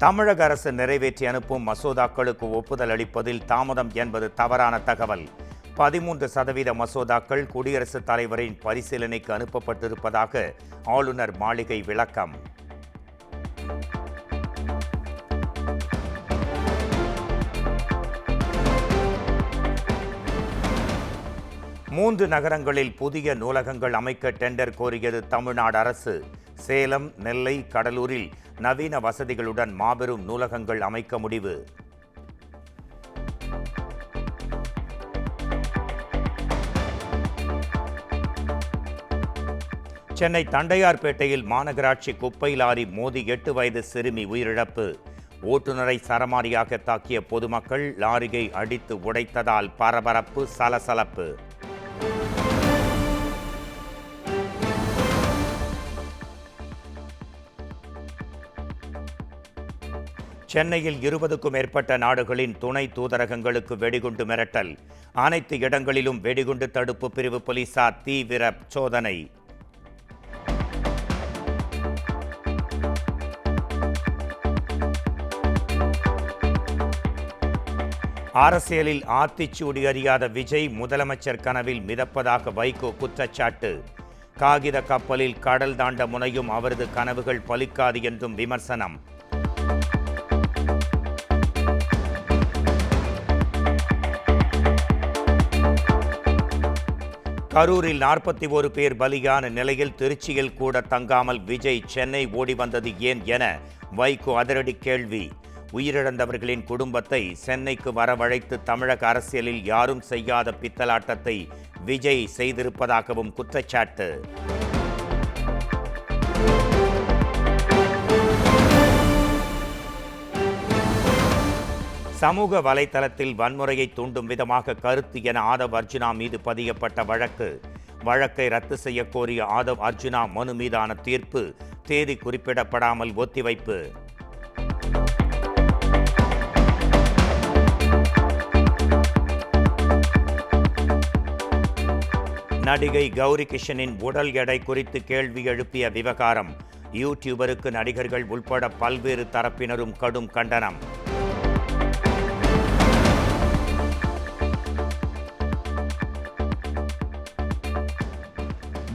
தமிழக அரசு நிறைவேற்றி அனுப்பும் மசோதாக்களுக்கு ஒப்புதல் அளிப்பதில் தாமதம் என்பது தவறான தகவல். 13% மசோதாக்கள் குடியரசுத் தலைவரின் பரிசீலனைக்கு அனுப்பப்பட்டிருப்பதாக ஆளுநர் மாளிகை விளக்கம். மூன்று நகரங்களில் புதிய நூலகங்கள் அமைக்க டெண்டர் கோரியது தமிழ்நாடு அரசு. சேலம், நெல்லை, கடலூரில் நவீன வசதிகளுடன் மாபெரும் நூலகங்கள் அமைக்க முடிவு. சென்னை தண்டையார்பேட்டையில் மாநகராட்சி குப்பை லாரி மோதி 8 வயது சிறுமி உயிரிழப்பு. ஓட்டுநரை சரமாரியாக தாக்கிய பொதுமக்கள் லாரியை அடித்து உடைத்ததால் பரபரப்பு, சலசலப்பு. சென்னையில் 20க்கும் மேற்பட்ட நாடுகளின் துணை தூதரகங்களுக்கு வெடிகுண்டு மிரட்டல். அனைத்து இடங்களிலும் வெடிகுண்டு தடுப்பு பிரிவு போலீசார் தீவிர சோதனை. அரசியலில் ஆத்திச்சூடி அறியாத விஜய் முதலமைச்சர் கனவில் மிதப்பதாக வைகோ குற்றச்சாட்டு. காகித கப்பலில் கடல் தாண்ட முனையும் அவரது கனவுகள் பலிக்காது என்றும் விமர்சனம். கரூரில் 41 பேர் பலியான நிலையில் திருச்சியில் கூட தங்காமல் விஜய் சென்னை ஓடி வந்தது ஏன் என வைகோ அதிரடி கேள்வி. உயிரிழந்தவர்களின் குடும்பத்தை சென்னைக்கு வரவழைத்து தமிழக அரசியலில் யாரும் செய்யாத பித்தலாட்டத்தை விஜய் செய்திருப்பதாகவும் குற்றச்சாட்டு. சமூக வலைதளத்தில் வன்முறையை தூண்டும் விதமாக கருத்து என ஆதவ் அர்ஜுனா மீது பதியப்பட்ட வழக்கை ரத்து செய்ய கோரிய ஆதவ் அர்ஜுனா மனு மீதான தீர்ப்பு தேதி குறிப்பிடப்படாமல் ஒத்திவைப்பு. நடிகை கௌரி கிஷனின் உடல் எடை குறித்து கேள்வி எழுப்பிய விவகாரம். யூடியூபருக்கு நடிகர்கள் உள்பட பல்வேறு தரப்பினரும் கடும் கண்டனம்.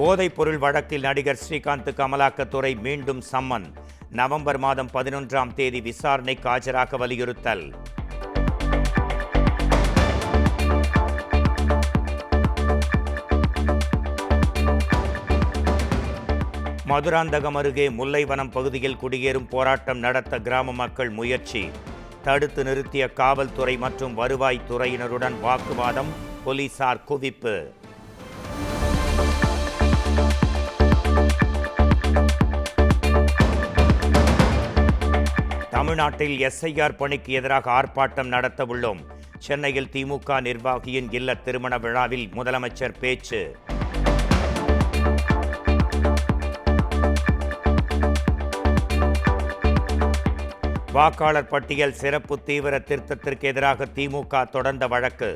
போதைப் பொருள் வழக்கில் நடிகர் ஸ்ரீகாந்துக்கு அமலாக்கத்துறை மீண்டும் சம்மன். நவம்பர் மாதம் 11ஆம் தேதி விசாரணைக்கு ஆஜராக வலியுறுத்தல். மதுராந்தகம் அருகே முல்லைவனம் பகுதியில் குடியேறும் போராட்டம் நடத்த கிராம மக்கள் முயற்சி. தடுத்து நிறுத்திய காவல்துறை மற்றும் வருவாய்த்துறையினருடன் வாக்குவாதம், போலீசார் குவிப்பு. தமிழ்நாட்டில் எஸ்ஐஆர் பணிக்கு எதிராக ஆர்ப்பாட்டம் நடத்த உள்ளோம். சென்னையில் திமுக நிர்வாகியின் இல்ல திருமண விழாவில் முதலமைச்சர் பேச்சு. வாக்காளர் பட்டியல் சிறப்பு தீவிர திருத்தத்திற்கு எதிராக திமுக தொடர்ந்த வழக்கு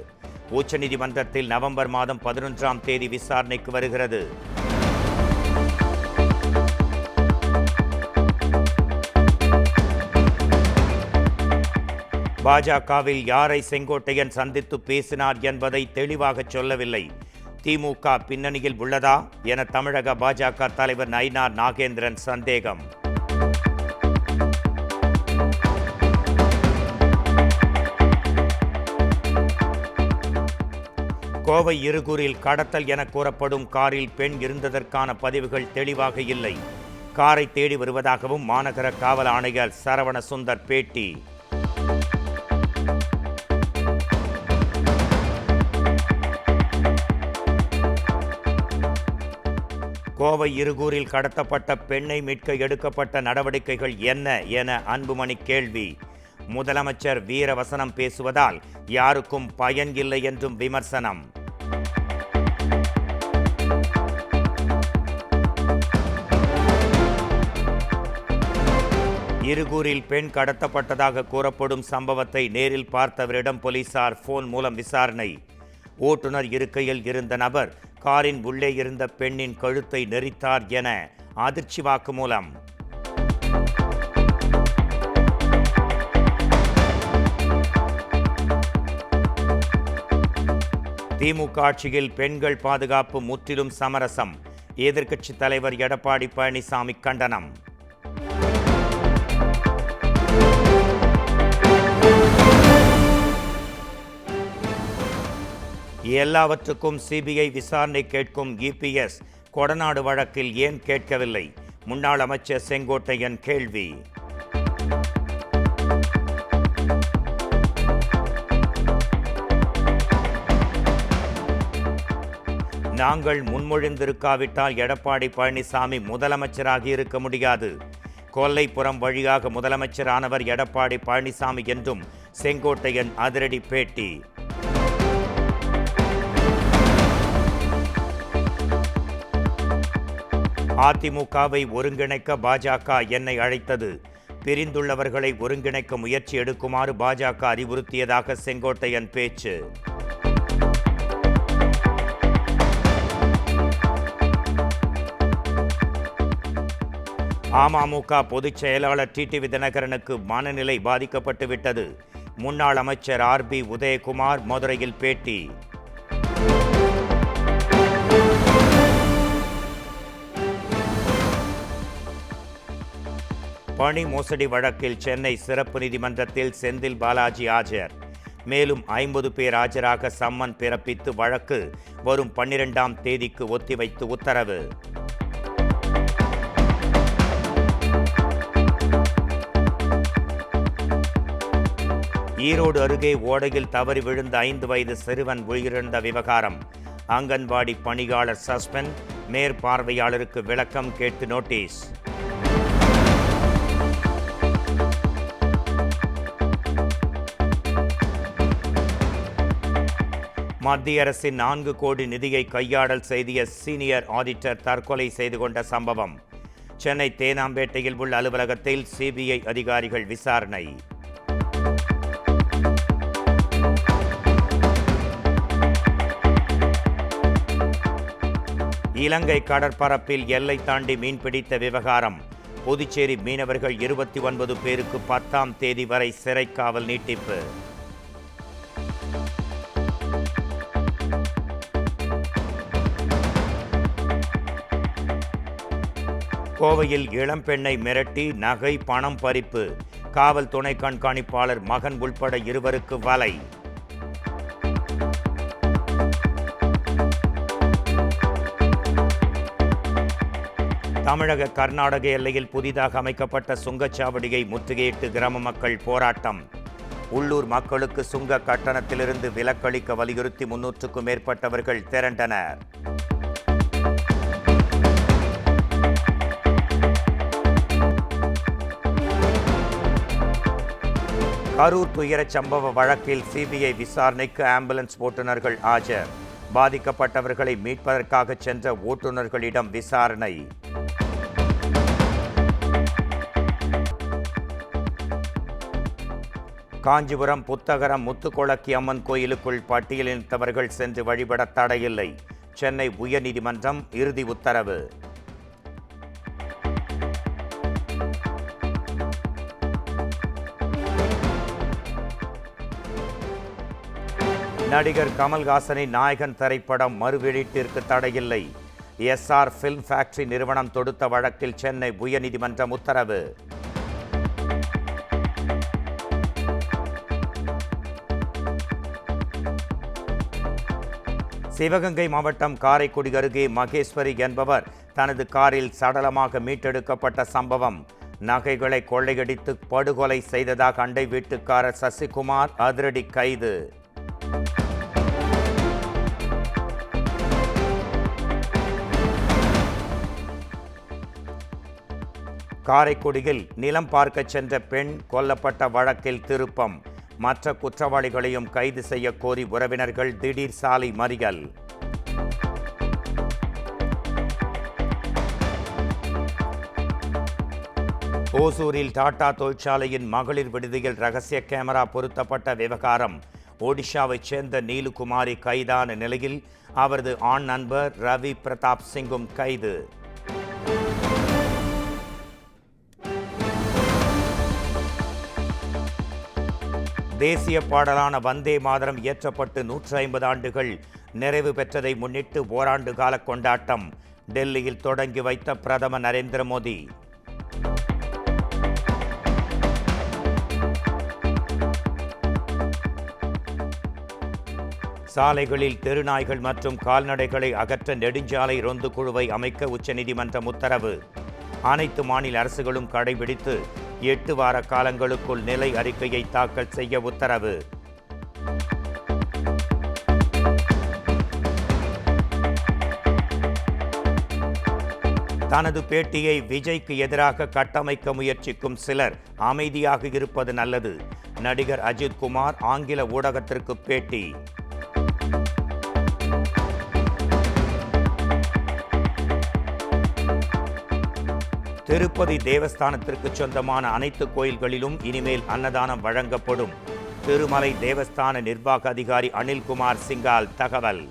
உச்சநீதிமன்றத்தில் நவம்பர் மாதம் 11ஆம் தேதி விசாரணைக்கு வருகிறது. பாஜகவில் யாரை செங்கோட்டையன் சந்தித்து பேசினார் என்பதை தெளிவாக சொல்லவில்லை. திமுக பின்னணியில் உள்ளதா என தமிழக பாஜக தலைவர் நயினார் நாகேந்திரன் சந்தேகம். கோவை இருகூரில் கடத்தல் என கூறப்படும் காரில் பெண் இருந்ததற்கான பதிவுகள் தெளிவாக இல்லை. காரை தேடி வருவதாகவும் மாநகர காவல் ஆணையர் சரவண சுந்தர் பேட்டி. கோவை இருகூரில் கடத்தப்பட்ட பெண்ணை மீட்க எடுக்கப்பட்ட நடவடிக்கைகள் என்ன என அன்புமணி கேள்வி. முதலமைச்சர் வீரவசனம் பேசுவதால் யாருக்கும் பயன் இல்லை என்றும் விமர்சனம். இருகூரில் பெண் கடத்தப்பட்டதாக கூறப்படும் சம்பவத்தை நேரில் பார்த்தவரிடம் போலீசார் போன் மூலம் விசாரணை. ஓட்டுநர் இருக்கையில் இருந்த நபர் காரின் உள்ளே இருந்த பெண்ணின் கழுத்தை நெரித்தார் என அதிர்ச்சி வாக்குமூலம். திமுக ஆட்சியில் பெண்கள் பாதுகாப்பு முற்றிலும் சமரசம். எதிர்க்கட்சித் தலைவர் எடப்பாடி பழனிசாமி கண்டனம். எல்லாவற்றுக்கும் சிபிஐ விசாரணை கேட்கும் இபிஎஸ் கொடநாடு வழக்கில் ஏன் கேட்கவில்லை? முன்னாள் அமைச்சர் செங்கோட்டையன் கேள்வி. நாங்கள் முன்மொழிந்திருக்காவிட்டால் எடப்பாடி பழனிசாமி முதலமைச்சராக இருக்க முடியாது. கொல்லைப்புறம் வழியாக முதலமைச்சரானவர் எடப்பாடி பழனிசாமி என்றும் செங்கோட்டையன் அதிரடி பேட்டி. அதிமுகவை ஒருங்கிணைக்க பாஜக என்னை அழைத்தது. பிரிந்துள்ளவர்களை ஒருங்கிணைக்க முயற்சி எடுக்குமாறு பாஜக அறிவுறுத்தியதாக செங்கோட்டையன் பேச்சு. அமமுக பொதுச் செயலாளர் டிடிவி தினகரனுக்கு மனநிலை பாதிக்கப்பட்டு விட்டது. முன்னாள் அமைச்சர் ஆர்பி உதயகுமார் மதுரையில் பேட்டி. பணி மோசடி வழக்கில் சென்னை சிறப்பு நீதிமன்றத்தில் செந்தில் பாலாஜி ஆஜர். மேலும் 50 பேர் ஆஜராக சம்மன் பிறப்பித்து வழக்கு வரும் 12ஆம் தேதிக்கு ஒத்திவைத்து உத்தரவு. ஈரோடு அருகே ஓடையில் தவறி விழுந்த 5 வயது சிறுவன் உயிரிழந்த விவகாரம். அங்கன்வாடி பணியாளர் சஸ்பெண்ட், மேற்பார்வையாளருக்கு விளக்கம் கேட்டு நோட்டீஸ். மத்திய அரசின் 4 கோடி நிதியை கையாடல் செய்திய சீனியர் ஆடிட்டர் தற்கொலை செய்து கொண்ட சம்பவம். சென்னை தேனாம்பேட்டையில் உள்ள அலுவலகத்தில் சிபிஐ அதிகாரிகள் விசாரணை. இலங்கை கடற்பரப்பில் எல்லை தாண்டி மீன்பிடித்த விவகாரம். புதுச்சேரி மீனவர்கள் 29 பேருக்கு 10ஆம் தேதி வரை சிறைக்காவல் நீட்டிப்பு. கோவையில் இளம்பெண்ணை மிரட்டி நகை பணம் பறிப்பு. காவல் துணை கண்காணிப்பாளர் மகன் உள்பட 2 வலை. தமிழக கர்நாடக எல்லையில் புதிதாக அமைக்கப்பட்ட சுங்கச்சாவடியை முற்றுகையிட்டு கிராம மக்கள் போராட்டம். உள்ளூர் மக்களுக்கு சுங்க கட்டணத்திலிருந்து விலக்களிக்க வலியுறுத்தி 300க்கும் மேற்பட்டவர்கள் திரண்டனர். கரூர் துயரச் சம்பவ வழக்கில் சிபிஐ விசாரணைக்கு ஆம்புலன்ஸ் ஓட்டுநர்கள் ஆஜர். பாதிக்கப்பட்டவர்களை மீட்பதற்காக சென்ற ஓட்டுநர்களிடம் விசாரணை. காஞ்சிபுரம் புத்தகரம் முத்துக்கொளக்கி அம்மன் கோயிலுக்குள் பட்டியலிட்டவர்கள் சென்று வழிபட தடையில்லை. சென்னை உயர்நீதிமன்றம் இறுதி உத்தரவு. நடிகர் கமல்ஹாசனின் நாயகன் திரைப்படம் மறுவெளியீட்டிற்கு தடையில்லை. எஸ்ஆர் ஃபில்ம் ஃபேக்டரி நிறுவனம் தொடுத்த வழக்கில் சென்னை உயர்நீதிமன்றம் உத்தரவு. சிவகங்கை மாவட்டம் காரைக்குடி அருகே மகேஸ்வரி என்பவர் தனது காரில் சடலமாக மீட்டெடுக்கப்பட்ட சம்பவம். நகைகளை கொள்ளையடித்து படுகொலை செய்ததாக அண்டை வீட்டுக்காரர் சசிகுமார் அதிரடி கைது. காரைக்குடியில் நிலம் பார்க்க சென்ற பெண் கொல்லப்பட்ட வழக்கில் திருப்பம். மற்ற குற்றவாளிகளையும் கைது செய்ய கோரி உறவினர்கள் திடீர் சாலை மறியல். ஓசூரில் டாடா தொழிற்சாலையின் மகளிர் விடுதியில் ரகசிய கேமரா பொருத்தப்பட்ட விவகாரம். ஒடிஷாவைச் சேர்ந்த நீலுகுமாரி கைதான நிலையில் அவரது ஆண் நண்பர் ரவி பிரதாப் சிங்கும் கைது. தேசிய பாடலான வந்தே மாதரம் இயற்றப்பட்டு 150 ஆண்டுகள் நிறைவு பெற்றதை முன்னிட்டு ஓராண்டு கால கொண்டாட்டம் டெல்லியில் தொடங்கி வைத்த பிரதமர் நரேந்திர மோடி. சாலைகளில் தெருநாய்கள் மற்றும் கால்நடைகளை அகற்ற நெடுஞ்சாலை ரோந்து குழுவை அமைக்க உச்சநீதிமன்றம் உத்தரவு. அனைத்து மாநில அரசுகளும் கடைபிடித்து 8 வார காலங்களுக்குள் நிலை அறிக்கையை தாக்கல் செய்ய உத்தரவு. தனது பேட்டியை விஜய்க்கு எதிராக கட்டமைக்க முயற்சிக்கும் சிலர் அமைதியாக இருப்பது நல்லது. நடிகர் அஜித் குமார் ஆங்கில ஊடகத்திற்கு பேட்டி. திருப்பதி தேவஸ்தானத்திற்கு சொந்தமான அனைத்து கோயில்களிலும் இனிமேல் அன்னதானம் வழங்கப்படும். திருமலை தேவஸ்தான நிர்வாக அதிகாரி அனில்குமார் சிங்கால் தகவல்.